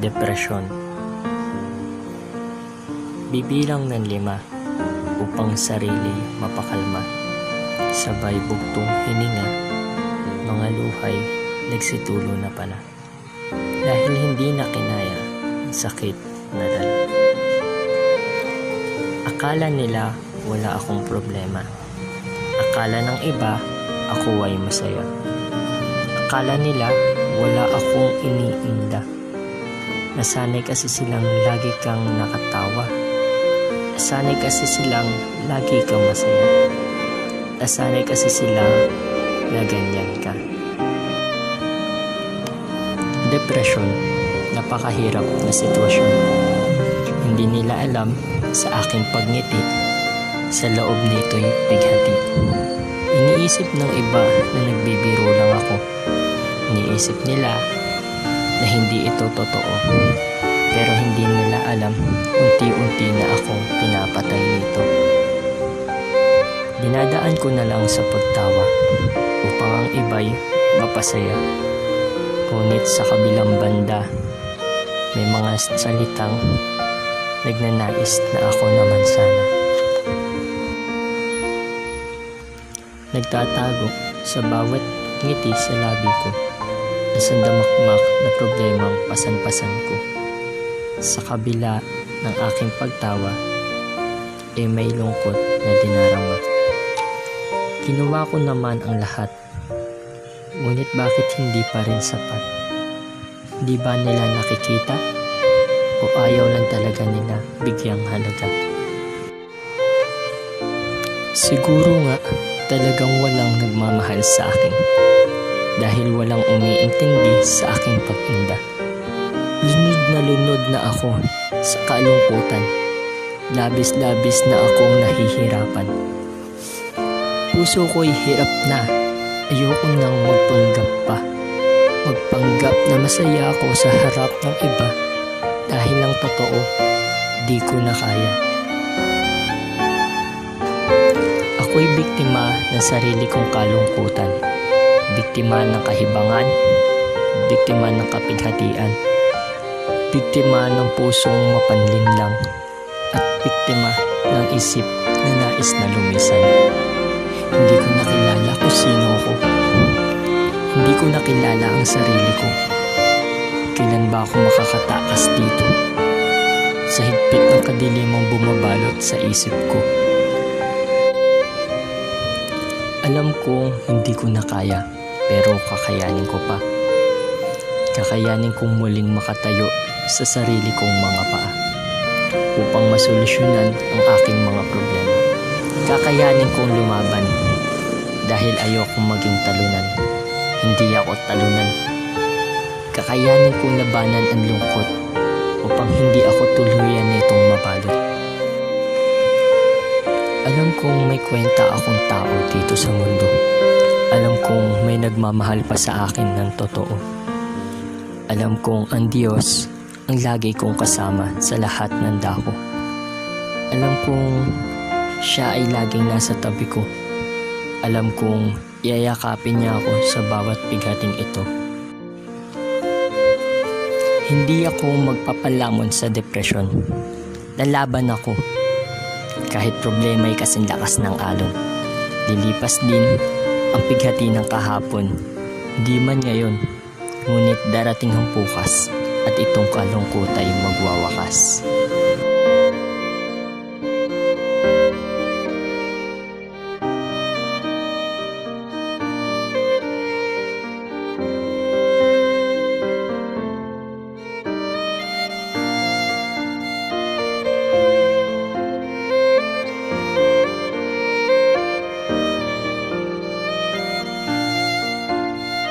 Depresyon. Bibilang ng 5 upang sarili mapakalma. Sabay bugtong hininga, mga luhay nagsitulo na pala. Dahil hindi na kinaya ang sakit na dala. Akala nila wala akong problema. Akala ng iba ako ay masaya. Akala nila wala akong iniinda. Nasanay kasi silang lagi kang nakatawa. Nasanay kasi silang lagi kang masaya. Nasanay kasi silang na ganyan ka. Depresyon, napakahirap na sitwasyon. Hindi nila alam sa aking pagngiti, sa loob nito'y bighati. Iniisip ng iba na nagbibiro lang ako. Iniisip nila na hindi ito totoo. Pero hindi nila alam, unti-unti na akong pinapatay nito. Dinadaan ko na lang sa pagtawa upang ang iba'y mapasaya. Ngunit sa kabilang banda, may mga salitang nagnanais na ako naman sana. Nagtatago sa bawat ngiti sa labi ko. Isang damakmak na problemang pasan-pasan ko. Sa kabila ng aking pagtawa, may lungkot na dinarama. Ginawa ko naman ang lahat. Ngunit bakit hindi pa rin sapat? Di ba nila nakikita? O ayaw lang talaga nila bigyang halaga? Siguro nga talagang walang nagmamahal sa akin. Dahil walang umiintindi sa aking pag-inda. Lunod na ako sa kalungkutan. Labis-labis na akong nahihirapan. Puso ko'y hirap na. Ayoko nang magpanggap pa. Magpanggap na masaya ako sa harap ng iba. Dahil ang totoo, di ko na kaya. Ako'y biktima ng sarili kong kalungkutan. Biktima ng kahibangan. Biktima ng kapighatian. Biktima ng pusong mapanlinlang. At biktima ng isip na nais na lumisan. Hindi ko nakilala kung sino ako. Hindi ko nakilala ang sarili ko. Kailan ba ako makakatakas dito? Sa higpit ng kadilimang bumabalot sa isip ko. Alam kong hindi ko na kaya, pero kakayanin ko pa. Kakayanin kong muling makatayo sa sarili kong mga paa upang masolusyonan ang aking mga problema. Kakayanin kong lumaban dahil ayokong maging talunan. Hindi ako talunan. Kakayanin kong labanan ang lungkot upang hindi ako tuluyan nitong mabalot. Alam kong may kwenta akong tao dito sa mundo. Alam kong may nagmamahal pa sa akin ng totoo. Alam kong ang Diyos ang lagi kong kasama sa lahat ng dako. Alam kong Siya ay laging nasa tabi ko. Alam kong iyayakapin niya ako sa bawat bighating ito. Hindi ako magpapalamon sa depresyon. Lalaban ako. Kahit problema ay kasing lakas ng alon. Lilipas din ang pighati ng kahapon. Di man ngayon, ngunit darating ang bukas at itong kalungkot ay magwawakas.